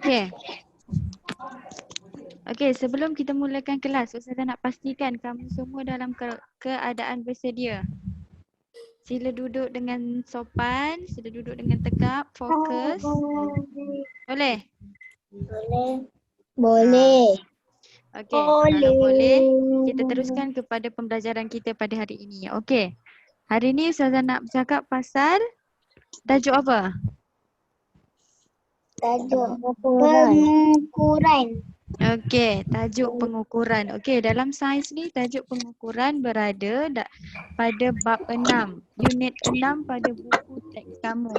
Okey. Okey, sebelum kita mulakan kelas, Ustazah nak pastikan kamu semua dalam keadaan bersedia. Sila duduk dengan sopan, sila duduk dengan tegak, fokus. Boleh? Boleh. Boleh. Okey, kalau boleh kita teruskan kepada pembelajaran kita pada hari ini. Okey. Hari ini Ustazah nak bercakap pasal tajuk apa? Tajuk pengukuran. Okey, tajuk pengukuran. Okey, dalam sains ni tajuk pengukuran berada pada bab 6, unit 6 pada buku teks kamu.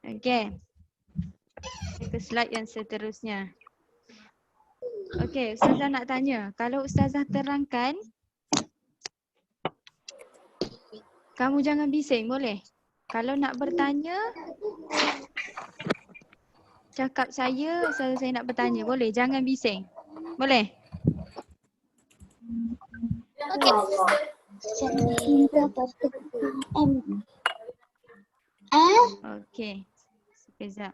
Okey. Ke slide yang seterusnya. Okey, Ustazah nak tanya, kalau Ustazah terangkan, kamu jangan bising, boleh? Kalau nak bertanya, cakap Ustazah saya nak bertanya, boleh? Jangan bising. Boleh? Okey. Okey. Sekejap.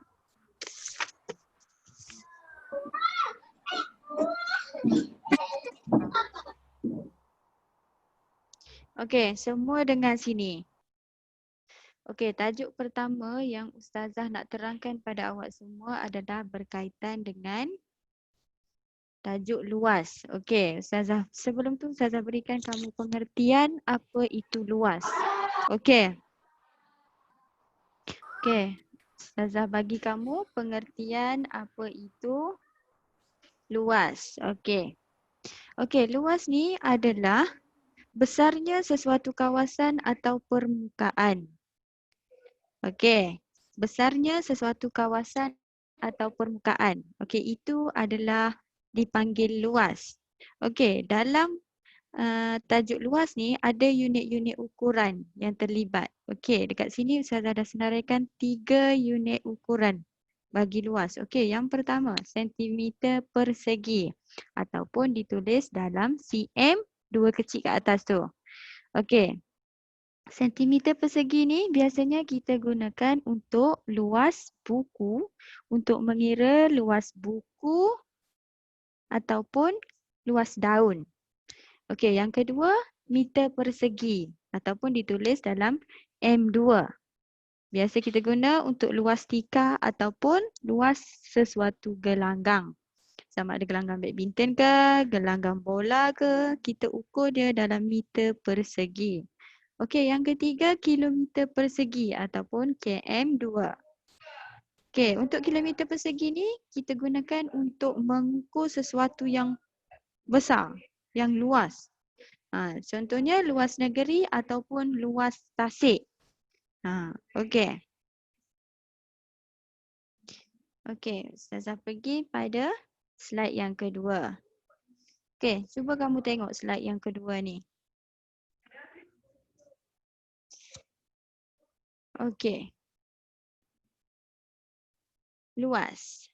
Okey, semua dengar sini. Okey, tajuk pertama yang Ustazah nak terangkan pada awak semua adalah berkaitan dengan tajuk luas. Okey, Ustazah, sebelum tu Ustazah berikan kamu pengertian apa itu luas. Okey. Okey, Ustazah bagi kamu pengertian apa itu luas. Okey. Okey, luas ni adalah besarnya sesuatu kawasan atau permukaan. Okey, besarnya sesuatu kawasan atau permukaan. Okey, itu adalah dipanggil luas. Okey, dalam tajuk luas ni ada unit-unit ukuran yang terlibat. Okey, dekat sini Ustazah dah senaraikan 3 unit ukuran bagi luas. Okey, yang pertama sentimeter persegi ataupun ditulis dalam cm 2 kecil kat atas tu. Okey. Sentimeter persegi ni biasanya kita gunakan untuk luas buku, untuk mengira luas buku ataupun luas daun. Okey, yang kedua meter persegi ataupun ditulis dalam M2. Biasa kita guna untuk luas tikar ataupun luas sesuatu gelanggang. Sama ada gelanggang badminton ke, gelanggang bola ke, kita ukur dia dalam meter persegi. Okey, yang ketiga kilometer persegi ataupun km2. Okey, untuk kilometer persegi ni kita gunakan untuk mengukur sesuatu yang besar, yang luas. Contohnya luas negeri ataupun luas tasik. Okey. Okey, Ustazah pergi pada slide yang kedua. Okey, cuba kamu tengok slide yang kedua ni. Okey. Luas.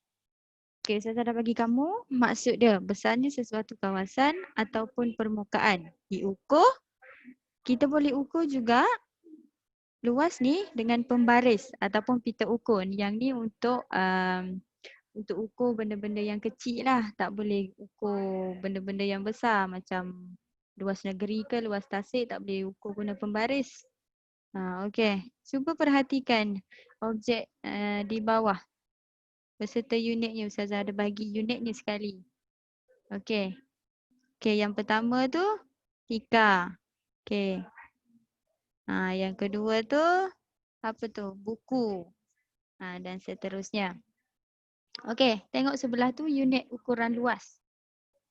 Okey, saya dah bagi kamu maksud dia besarnya sesuatu kawasan ataupun permukaan. Diukur, kita boleh ukur juga luas ni dengan pembaris ataupun pita ukur. Yang ni untuk ukur benda-benda yang kecil lah. Tak boleh ukur benda-benda yang besar macam luas negeri ke luas tasik tak boleh ukur guna pembaris. Okey, cuba perhatikan objek di bawah. Beserta unitnya, Ustazah ada bagi unitnya sekali. Okey. Okey, yang pertama tu tikar. Okey. Yang kedua tu apa tu? Buku. Dan seterusnya. Okey, tengok sebelah tu unit ukuran luas.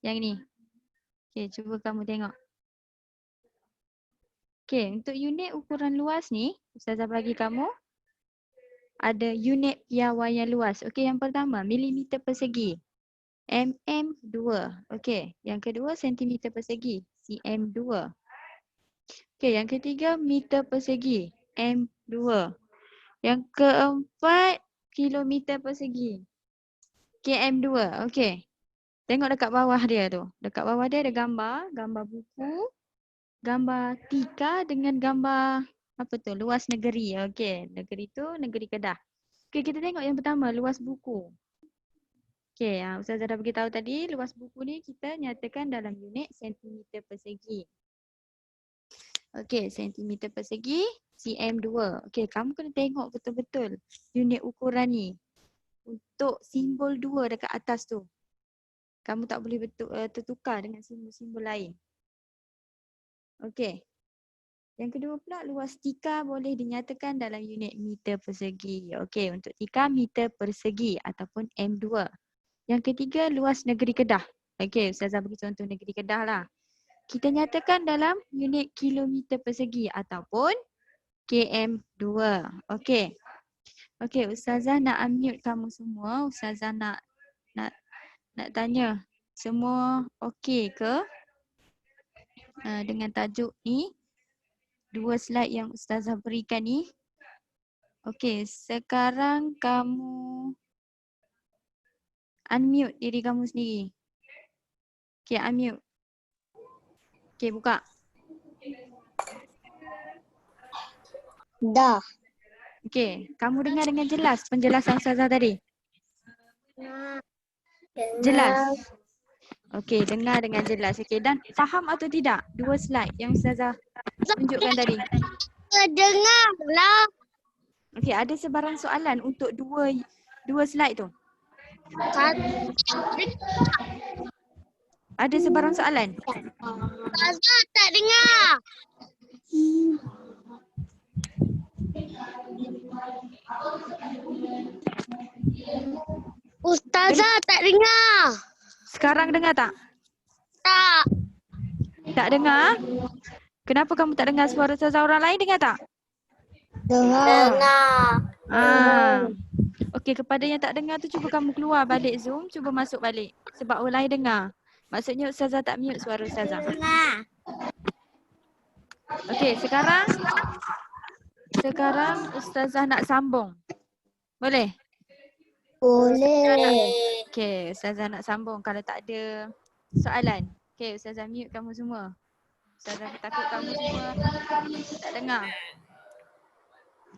Yang ni. Okey, cuba kamu tengok. Okey, untuk unit ukuran luas ni, Ustazah bagi kamu ada unit piawaian luas. Okey, yang pertama milimeter persegi. mm2. Okey, yang kedua sentimeter persegi. cm2. Okey, yang ketiga meter persegi. m2. Yang keempat kilometer persegi. km2. Okey. Tengok dekat bawah dia tu. Dekat bawah dia ada gambar buku, gambar tikar dengan gambar apa tu? Luas negeri. Okey, negeri tu negeri Kedah. Okey, kita tengok yang pertama luas buku. Okey, Ustazah dah beritahu tadi luas buku ni kita nyatakan dalam unit sentimeter persegi. Okey, sentimeter persegi cm2. Okey, kamu kena tengok betul-betul unit ukuran ni. Untuk simbol 2 dekat atas tu. Kamu tak boleh tertukar dengan simbol-simbol lain. Okey. Yang kedua pula luas tika boleh dinyatakan dalam unit meter persegi. Okey, untuk tika meter persegi ataupun M2. Yang ketiga luas negeri Kedah. Okey, Ustazah bagi contoh negeri Kedah lah. Kita nyatakan dalam unit kilometer persegi ataupun km2. Okey. Okey, Ustazah nak unmute kamu semua. Ustazah nak tanya. Semua okey ke dengan tajuk ni? 2 slide yang Ustazah berikan ni. Okey, sekarang kamu unmute diri kamu sendiri. Okey, unmute. Okey, buka. Dah. Okey, kamu dengar dengan jelas penjelasan Ustazah tadi? Jelas? Okey, dengar dengan jelas. Okey, dan faham atau tidak 2 slide yang Ustazah tunjukkan tadi? Dengar lah. Okey, ada sebarang soalan untuk dua slide tu? Ada sebarang soalan? Ustazah tak dengar. Ustazah tak dengar. Sekarang dengar tak? Tak. Tak dengar? Kenapa kamu tak dengar suara Ustazah? Orang lain dengar tak? Dengar. Okey, kepada yang tak dengar tu cuba kamu keluar balik Zoom, cuba masuk balik. Sebab orang lain dengar. Maksudnya Ustazah tak mute suara Ustazah. Dengar. Okey, sekarang Ustazah nak sambung. Boleh? Boleh. Okey, Ustazah nak sambung kalau tak ada soalan. Okey, Ustazah mute kamu semua. Ustazah takut kamu semua tak dengar.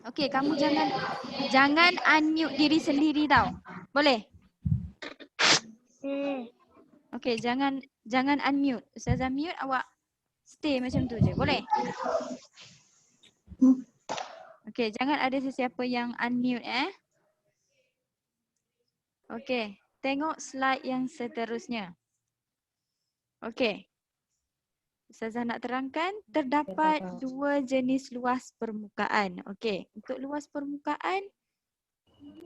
Okey, kamu jangan unmute diri sendiri tau. Boleh? Okey, jangan unmute. Ustazah mute, awak stay macam tu je. Boleh? Okey, jangan ada sesiapa yang unmute Okey, tengok slide yang seterusnya. Okey. Ustazah nak terangkan terdapat 2 jenis luas permukaan. Okey, untuk luas permukaan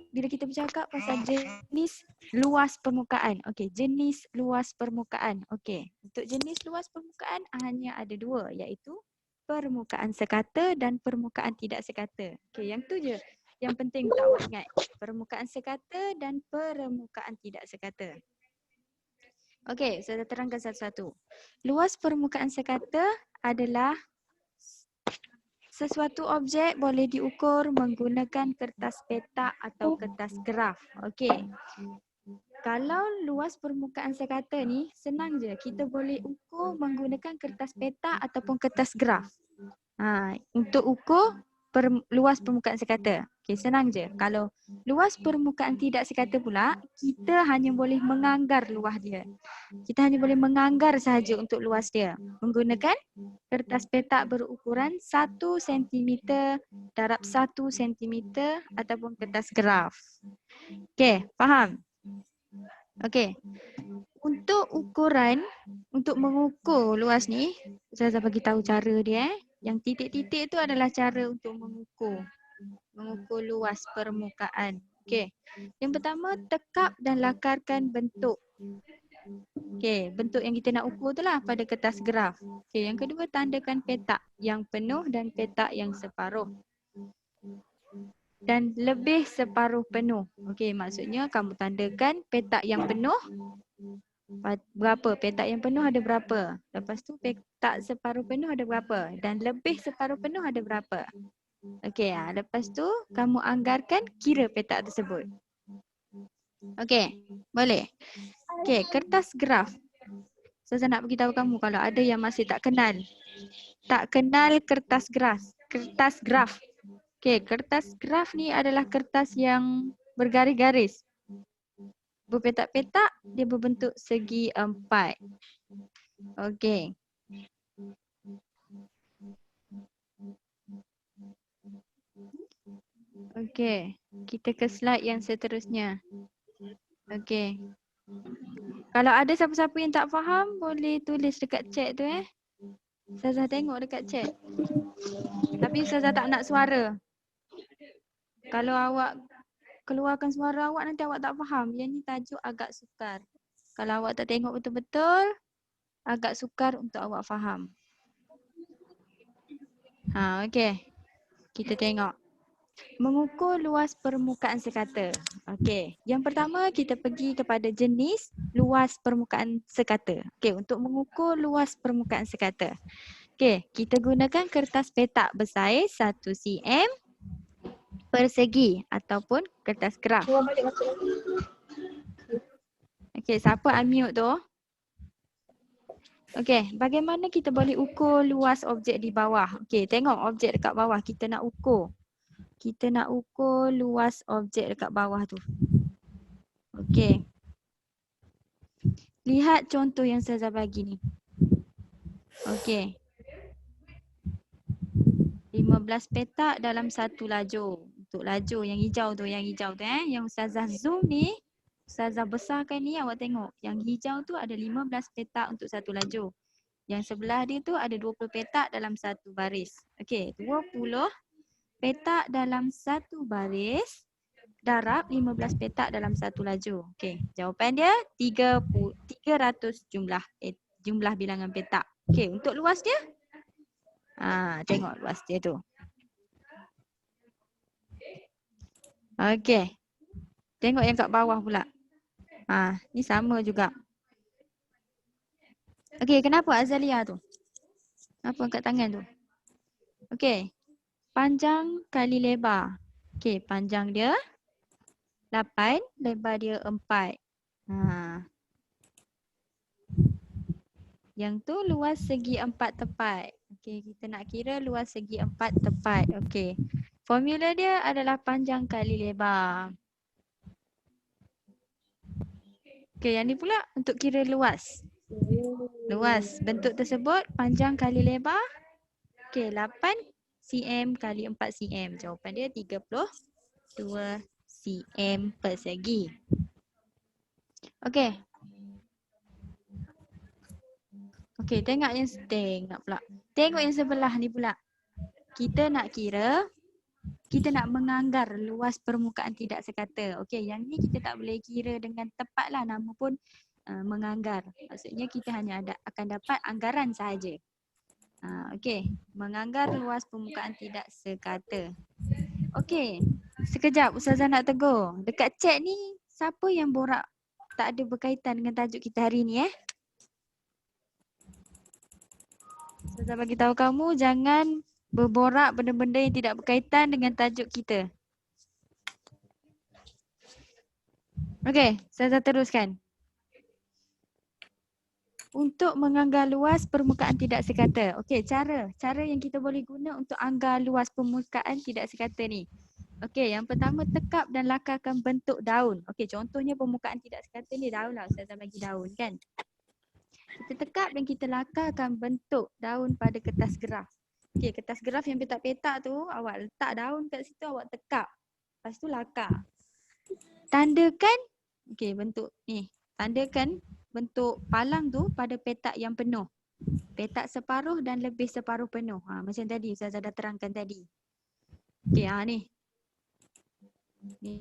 bila kita bercakap pasal jenis luas permukaan. Okey, jenis luas permukaan. Okey, untuk jenis luas permukaan hanya ada 2 iaitu permukaan sekata dan permukaan tidak sekata. Okey, yang tu je yang penting untuk awak ingat. Permukaan sekata dan permukaan tidak sekata. Okey, saya terangkan satu-satu. Luas permukaan sekata adalah sesuatu objek boleh diukur menggunakan kertas petak atau kertas graf. Okey. Kalau luas permukaan sekata ni senang je. Kita boleh ukur menggunakan kertas petak ataupun kertas graf. Untuk ukur luas permukaan sekata. Okey, senang je. Kalau luas permukaan tidak sekata pula, kita hanya boleh menganggar luas dia. Kita hanya boleh menganggar sahaja untuk luas dia menggunakan kertas petak berukuran 1 cm darab 1 cm ataupun kertas graf. Okey, faham? Okey. Untuk mengukur luas ni, saya bagi tahu cara dia. Yang titik-titik tu adalah cara untuk mengukur luas permukaan. Okey. Yang pertama, tekap dan lakarkan bentuk. Okey, bentuk yang kita nak ukur tu lah pada kertas graf. Okey, yang kedua, tandakan petak yang penuh dan petak yang separuh. Dan lebih separuh penuh. Okey, maksudnya kamu tandakan petak yang penuh berapa? Petak yang penuh ada berapa? Lepas tu petak separuh penuh ada berapa? Dan lebih separuh penuh ada berapa? Okey, lepas tu kamu anggarkan kira petak tersebut. Okey, boleh? Okey, kertas graf. Saya nak beritahu kamu kalau ada yang masih tak kenal kertas graf. Okey, kertas graf ni adalah kertas yang bergaris-garis. berpetak-petak, dia berbentuk segi 4. Okey. Okey, kita ke slide yang seterusnya. Okey. Kalau ada siapa-siapa yang tak faham, boleh tulis dekat chat tu Ustazah tengok dekat chat. Tapi Ustazah tak nak suara. Kalau awak keluarkan suara awak, nanti awak tak faham. Yang ni tajuk agak sukar. Kalau awak tak tengok betul-betul, agak sukar untuk awak faham. Okey. Kita tengok. Mengukur luas permukaan sekata. Okey, yang pertama kita pergi kepada jenis luas permukaan sekata. Okey, untuk mengukur luas permukaan sekata. Okey, kita gunakan kertas petak bersaiz 1 cm persegi ataupun kertas graf. Okey, siapa unmute tu? Okey, bagaimana kita boleh ukur luas objek di bawah? Okey, tengok objek dekat bawah kita nak ukur. Kita nak ukur luas objek dekat bawah tu. Okey. Lihat contoh yang saya bagi ni. Okey. 15 petak dalam satu lajur. Untuk lajur yang hijau tu, Yang Ustazah zoom ni, Ustazah besarkan ni, awak tengok. Yang hijau tu ada 15 petak untuk satu lajur. Yang sebelah dia tu ada 20 petak dalam satu baris. Okey, 20 petak dalam satu baris darab 15 petak dalam satu lajur. Okey, jawapan dia 300 jumlah bilangan petak. Okey, untuk luas dia? Tengok luas dia tu. Okey. Tengok yang kat bawah pula. Ni sama juga. Okey, kenapa Azalia tu? Apa kat tangan tu? Okey. Panjang kali lebar. Okey, panjang dia 8, lebar dia 4. Yang tu luas segi 4 tepat. Okey, kita nak kira luas segi 4 tepat. Okey. Formula dia adalah panjang kali lebar. Okey, yang ni pula untuk kira luas. Luas bentuk tersebut panjang kali lebar. Okey, 8 cm kali 4 cm. Jawapan dia 32 cm persegi. Okey. Okey, tengok yang sebelah ni pula. Kita nak kira, kita nak menganggar luas permukaan tidak sekata. Okey, yang ni kita tak boleh kira dengan tepat lah, nama pun menganggar. Maksudnya kita hanya akan dapat anggaran sahaja. Okey, menganggar luas permukaan tidak sekata. Okey, sekejap Ustazah nak tegur. Dekat chat ni, siapa yang borak tak ada berkaitan dengan tajuk kita hari ni Ustazah bagi tahu kamu jangan berborak benda-benda yang tidak berkaitan dengan tajuk kita. Okey, Ustazah teruskan. Untuk menganggar luas permukaan tidak sekata. Okey, cara yang kita boleh guna untuk anggar luas permukaan tidak sekata ni. Okey, yang pertama tekap dan lakarkan bentuk daun. Okey, contohnya permukaan tidak sekata ni daun lah. Ustazah bagi daun kan. Kita tekap dan kita lakarkan bentuk daun pada kertas graf. Okey, kertas graf yang petak-petak tu awak letak daun kat situ, awak tekap. Lepas tu lakar. Tandakan, okey bentuk ni. Tandakan bentuk palang tu pada petak yang penuh. Petak separuh dan lebih separuh penuh. Macam tadi Ustazah dah terangkan tadi. Okey, ni. Ni.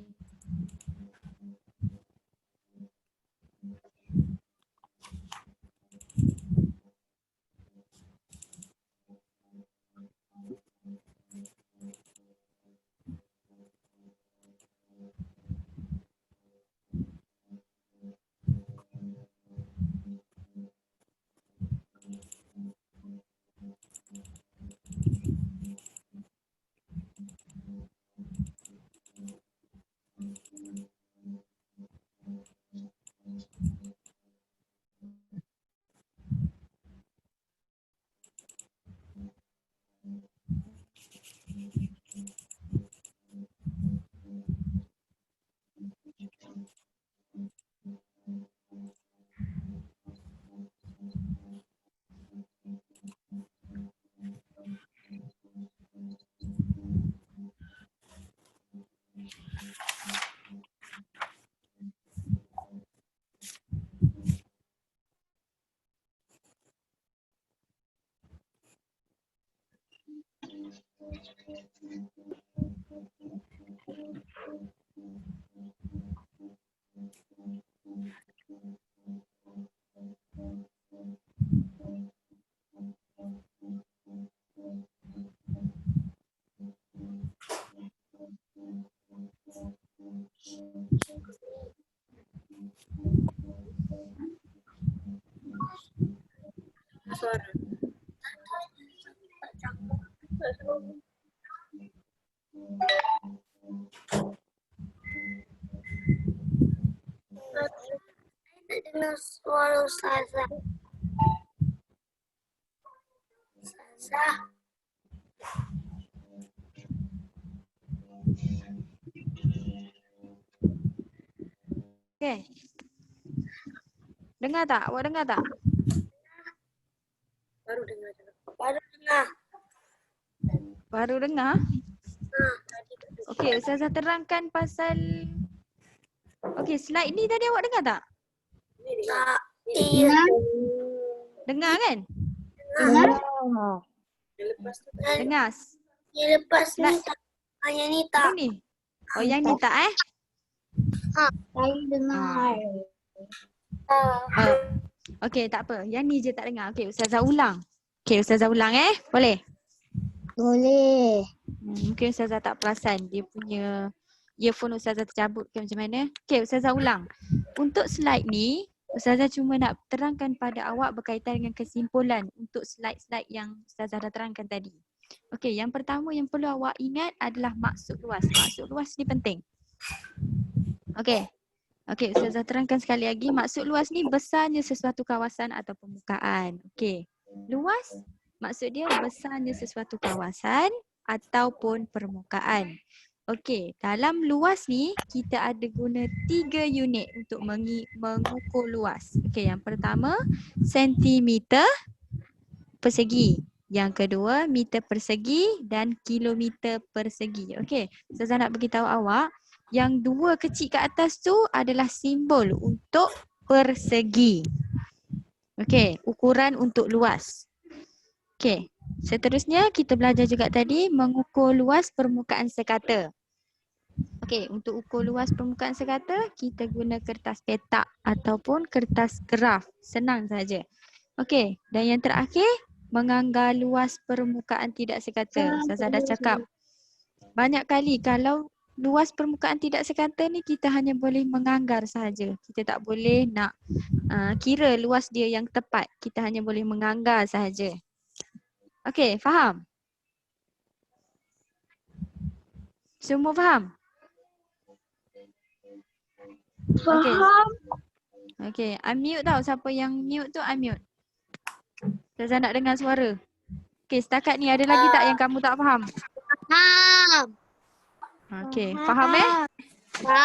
Tak dengar suara Ustazah. Ustazah. Okay. Dengar tak? Awak dengar tak? Baru dengar. Baru dengar. Baru dengar? Okey, Ustazah terangkan pasal... Okey, slide ni tadi awak dengar tak? Tak. Iya. Dengar kan? Dengar. Dengar. Yang lepas ni Slide tak. Yang ni tak. ni. Oh, yang ni tak Saya dengar. Okey, tak apa. Yang ni je tak dengar. Okey, Ustazah ulang. Okey, Ustazah ulang Boleh? Boleh. Mungkin Ustazah tak perasan dia punya earphone Ustazah tercabut ke macam mana. Okey, Ustazah ulang. Untuk slide ni, Ustazah cuma nak terangkan pada awak berkaitan dengan kesimpulan untuk slide-slide yang Ustazah dah terangkan tadi. Okey, yang pertama yang perlu awak ingat adalah maksud luas. Maksud luas ni penting. Okey. Okey, Ustazah terangkan sekali lagi. Maksud luas ni besarnya sesuatu kawasan atau permukaan. Okey. Luas maksud dia besarnya sesuatu kawasan ataupun permukaan. Okey, dalam luas ni kita ada guna 3 unit untuk mengukur luas. Okey, yang pertama sentimeter persegi. Yang kedua meter persegi dan kilometer persegi. Okey, Ustazah nak beritahu awak yang 2 kecil kat atas tu adalah simbol untuk persegi. Okey, ukuran untuk luas. Okey, seterusnya kita belajar juga tadi mengukur luas permukaan sekata. Okey, untuk ukur luas permukaan sekata, kita guna kertas petak ataupun kertas graf. Senang saja. Okey, dan yang terakhir, menganggar luas permukaan tidak sekata. Ustazah dah cakap. Banyak kali kalau luas permukaan tidak sekata ni kita hanya boleh menganggar sahaja. Kita tak boleh nak kira luas dia yang tepat. Kita hanya boleh menganggar sahaja. Okey, faham? Semua faham? Faham. Okey, unmute tau. Siapa yang mute tu unmute. Ustazah nak dengar suara. Okey, setakat ni ada lagi tak yang kamu tak faham? Faham. Okey, faham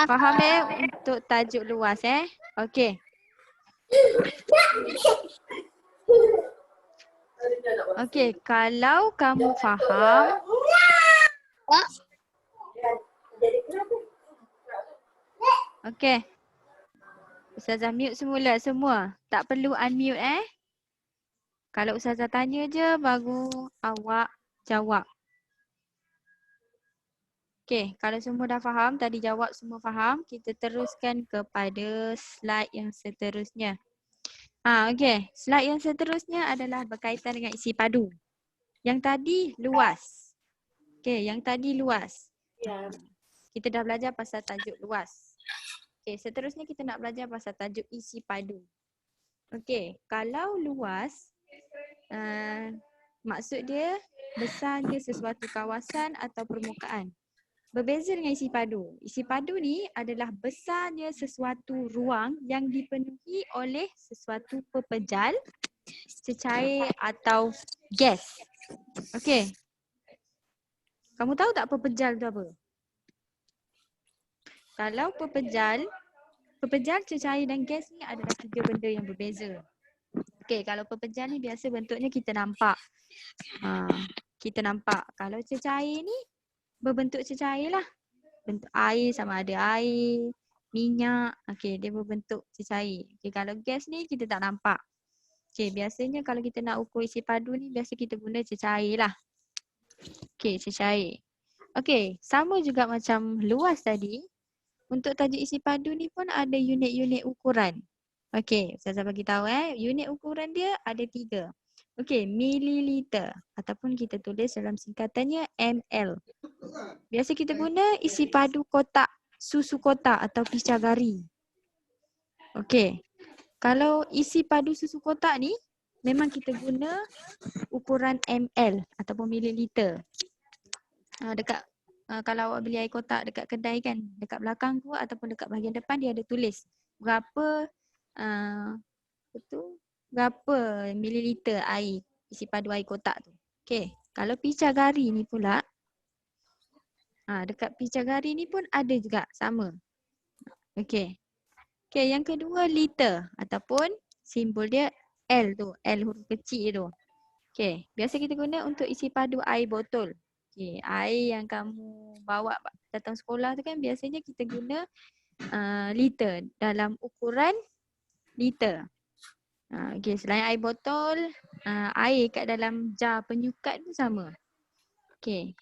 Faham untuk tajuk luas Okey. Okey, kalau kamu faham. Okey. Ustazah mute semula semua. Tak perlu unmute Kalau Ustazah tanya je baru awak jawab. Okey, kalau semua dah faham, tadi jawab semua faham, kita teruskan kepada slide yang seterusnya. Okey, slide yang seterusnya adalah berkaitan dengan isi padu. Yang tadi luas. Okey, yang tadi luas. Kita dah belajar pasal tajuk luas. Okey, seterusnya kita nak belajar pasal tajuk isi padu. Okey, kalau luas, maksud dia besarnya sesuatu kawasan atau permukaan. Berbeza dengan isi padu. Isi padu ni adalah besarnya sesuatu ruang yang dipenuhi oleh sesuatu pepejal, cecair atau gas. Okey. Kamu tahu tak pepejal tu apa? Kalau pepejal, cecair dan gas ni adalah 3 benda yang berbeza. Okey, kalau pepejal ni biasa bentuknya kita nampak. Kita nampak. Kalau cecair ni berbentuk cecair lah. Bentuk air sama ada air, minyak. Okey, dia berbentuk cecair. Okey, kalau gas ni kita tak nampak. Okey, biasanya kalau kita nak ukur isi padu ni biasa kita guna cecair lah. Okey, cecair. Okey, sama juga macam luas tadi. Untuk tajuk isi padu ni pun ada unit-unit ukuran. Okey, Ustazah bagi tahu unit ukuran dia ada 3. Okey, mililiter ataupun kita tulis dalam singkatannya ml. Biasa kita guna isi padu kotak, susu kotak atau picagari. Okey. Kalau isi padu susu kotak ni memang kita guna ukuran ml ataupun mililiter. Dekat kalau awak beli air kotak dekat kedai kan, dekat belakang tu ataupun dekat bahagian depan dia ada tulis berapa berapa mililiter air isi padu air kotak tu. Okey, kalau Pichagari ni pula dekat Pichagari ni pun ada juga sama. Okey. Okey, yang kedua liter ataupun simbol dia L tu, L huruf kecil tu. Okey, biasa kita guna untuk isi padu air botol. Okey, air yang kamu bawa datang sekolah tu kan biasanya kita guna liter dalam ukuran liter. Okey, selain air botol, air kat dalam jar penyukat pun sama. Okey.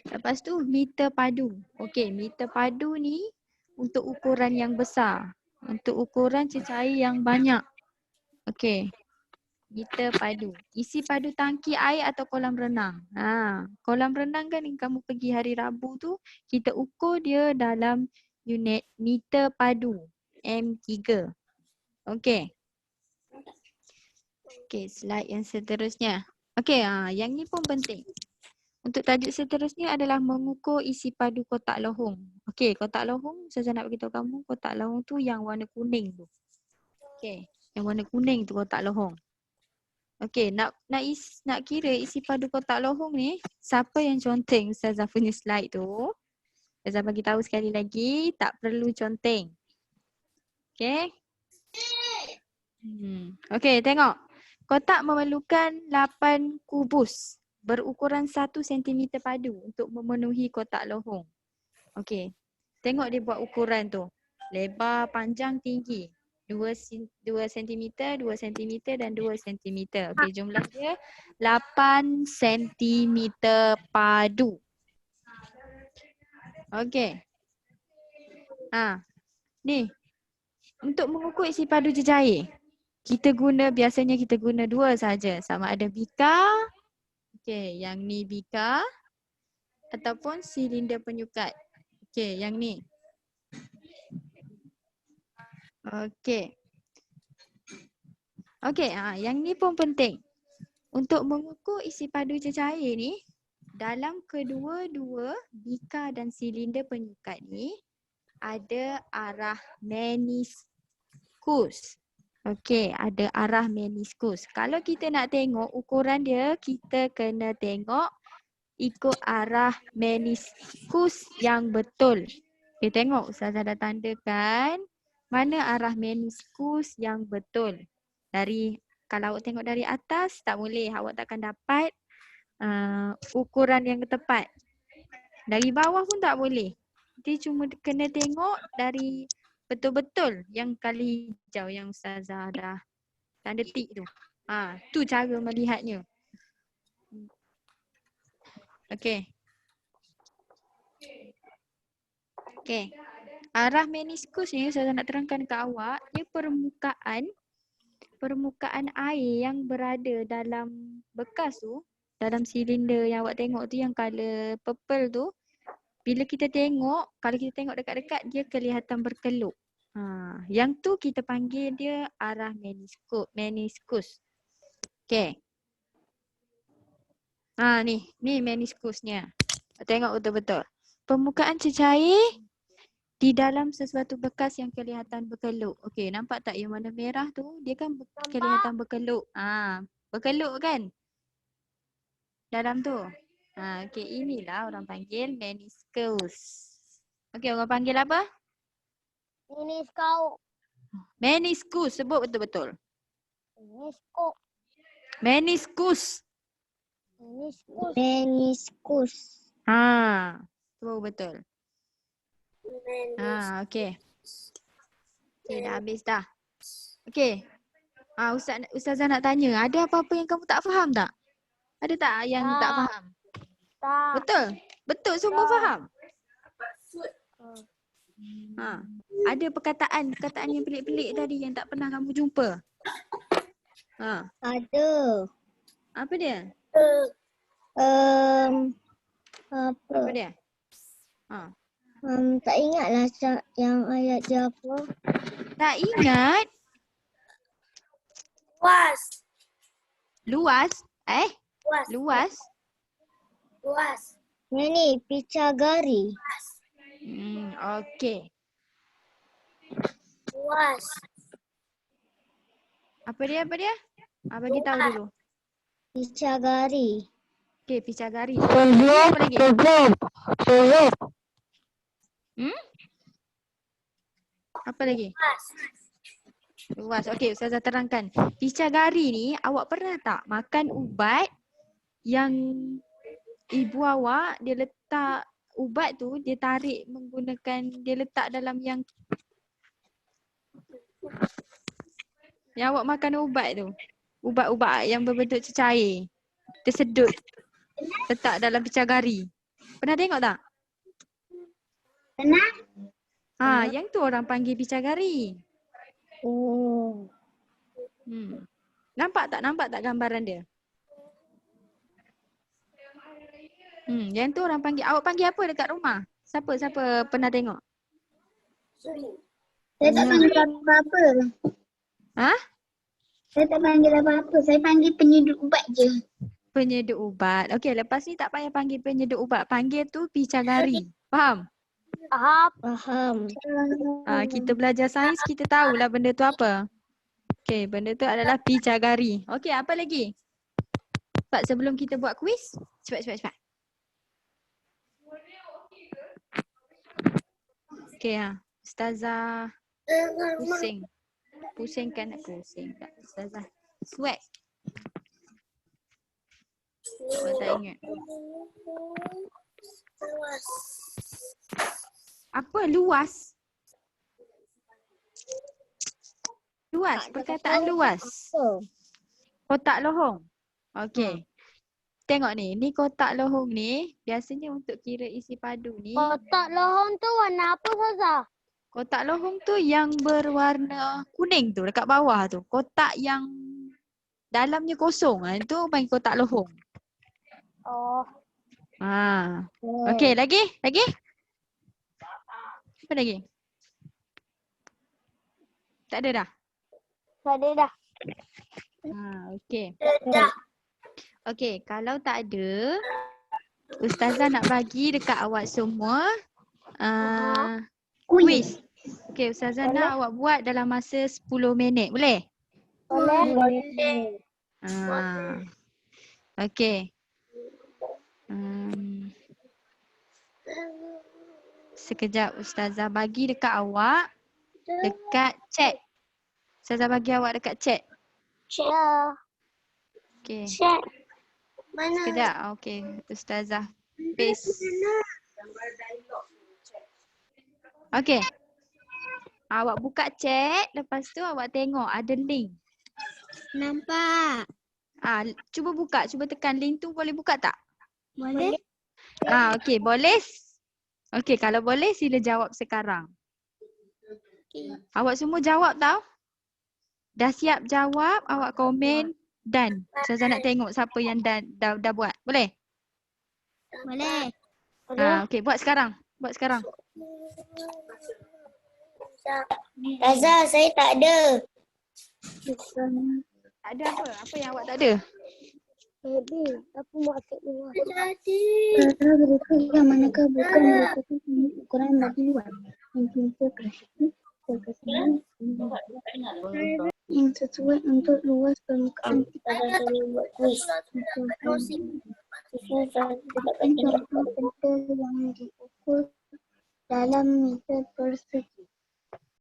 Lepas tu meter padu. Okey, meter padu ni untuk ukuran yang besar. Untuk ukuran cecair yang banyak. Okey. Meter padu. Isi padu tangki air atau kolam renang. Kolam renang kan yang kamu pergi hari Rabu tu, kita ukur dia dalam unit meter padu. M3. Okey. Okey, slide yang seterusnya. Okey, yang ni pun penting. Untuk tajuk seterusnya adalah mengukur isi padu kotak lohong. Okey, kotak lohong, saya nak beritahu kamu kotak lohong tu yang warna kuning tu. Okey, yang warna kuning tu kotak lohong. Okey, nak kira isi padu kotak lohong ni, siapa yang conteng Ustazah punya slide tu? Ustazah bagi tahu sekali lagi, tak perlu conteng. Okey? Okey, tengok. Kotak memerlukan 8 kubus berukuran 1 cm padu untuk memenuhi kotak lohong. Okey. Tengok dia buat ukuran tu. Lebar, panjang, tinggi. 2 cm, 2 cm dan 2 cm. Okey, jumlah dia 8 cm padu. Okey. Ni. Untuk mengukur isi padu cecair, biasanya kita guna 2 saja. Sama ada bika. Okey, yang ni bika ataupun silinder penyukat. Okey, yang ni. Okey. Okey, yang ni pun penting. Untuk mengukur isi padu cecair ni, dalam kedua-dua bika dan silinder penyukat ni ada arah meniskus. Okey, ada arah meniskus. Kalau kita nak tengok ukuran dia, kita kena tengok ikut arah meniskus yang betul. Okay, tengok Ustazah dah tandakan mana arah meniskus yang betul. Kalau awak tengok dari atas tak boleh, awak takkan dapat ukuran yang tepat. Dari bawah pun tak boleh. Dia cuma kena tengok dari betul-betul yang kali hijau yang Ustazah dah tanda tik tu. Tu cara melihatnya. Okey. Okey. Arah meniskus ni saya nak terangkan ke awak, dia permukaan air yang berada dalam bekas tu, dalam silinder yang awak tengok tu yang color purple tu, bila kita tengok, kalau kita tengok dekat-dekat dia kelihatan berkeluk. Yang tu kita panggil dia arah meniskus. Okey. Ni meniskusnya. Tengok betul-betul. Permukaan cecair di dalam sesuatu bekas yang kelihatan berkeluk. Okey, nampak tak yang warna merah tu? Dia kan kelihatan berkeluk. Berkeluk kan? Dalam tu. Okey, inilah orang panggil meniskus. Okey, orang panggil apa? Meniskus. Sebut betul-betul. Meniskus. Sebut betul. Okey. Okey, dah habis dah. Okey. Ustazah nak tanya, ada apa-apa yang kamu tak faham tak? Ada tak yang tak faham? Tak. Betul? Betul semua faham? Ada perkataan yang pelik-pelik tadi yang tak pernah kamu jumpa? Ada. Apa dia? Apa dia? Tak ingatlah yang ayat dia apa. Tak ingat? Luas. Luas? Luas. Luas? Luas. Ini Picagari. Okey. Luas. Apa dia? Bagi tahu dulu. Picagari. Okey, Picagari. Apa lagi? Apa lagi? Luas. Luas. Okey, Ustazah terangkan. Picagari ni awak pernah tak makan ubat yang ibu awak dia letak ubat tu, dia tarik menggunakan, dia letak dalam yang awak makan ubat tu. Ubat-ubat yang berbentuk cecair. Tersedut. Letak dalam Picagari. Pernah tengok tak? Pernah? Yang tu orang panggil Picagari. Oh. Nampak tak gambaran dia? Yang tu orang panggil, awak panggil apa dekat rumah? Siapa pernah tengok? Saya tak panggil apa-apa. Saya tak panggil apa-apa. Saya panggil penyedut ubat je. Penyedut ubat. Okey, lepas ni tak payah panggil penyedut ubat. Panggil tu Picagari. Faham? Faham. Kita belajar sains, kita tahulah benda tu apa. Okey, benda tu adalah Picagari. Okey, apa lagi? Cepat sebelum kita buat kuis. Cepat. Okey, Ustazah pusing. Pusingkan aku. Pusing tak, Ustazah. Swag. Awak tak ingat. Luas. Apa luas? Luas, perkataan luas. Kotak lohong. Okey. Tengok ni kotak lohong ni biasanya untuk kira isi padu ni. Kotak lohong tu warna apa, Ustazah? Kotak lohong tu yang berwarna kuning tu dekat bawah tu. Kotak yang dalamnya kosong. Itu panggil kotak lohong. Oh. Okey, lagi? Apa lagi? Tak ada dah? Tak ada dah. Okey. Dah. Okey, kalau tak ada, Ustazah nak bagi dekat awak semua kuis. Okey, Ustazah nak awak buat dalam masa 10 minit. Boleh? Boleh. Okey. Sekejap Ustazah bagi dekat awak dekat chat. Ustazah bagi awak dekat chat. Okey. Chat. Mana? Sekejap. Okey, Ustazah paste. Okey. Awak buka chat, lepas tu awak tengok ada link. Nampak. Cuba buka, cuba tekan link tu, boleh buka tak? Boleh. Okey, boleh? Okey, kalau boleh sila jawab sekarang. Awak semua jawab tau? Dah siap jawab, awak komen dan Ustazah nak tengok siapa yang dah buat. Boleh? Boleh. Okey, buat sekarang. Ustazah, saya tak ada. Tak ada apa? Apa yang awak tak ada? Tadi, aku maksud luar. Tadi. Berita yang manakah bukan merupakan ukuran bagi luar. Yang sesuai untuk luas permukaan kita buat kuis. Contoh yang diukur dalam meter persegi.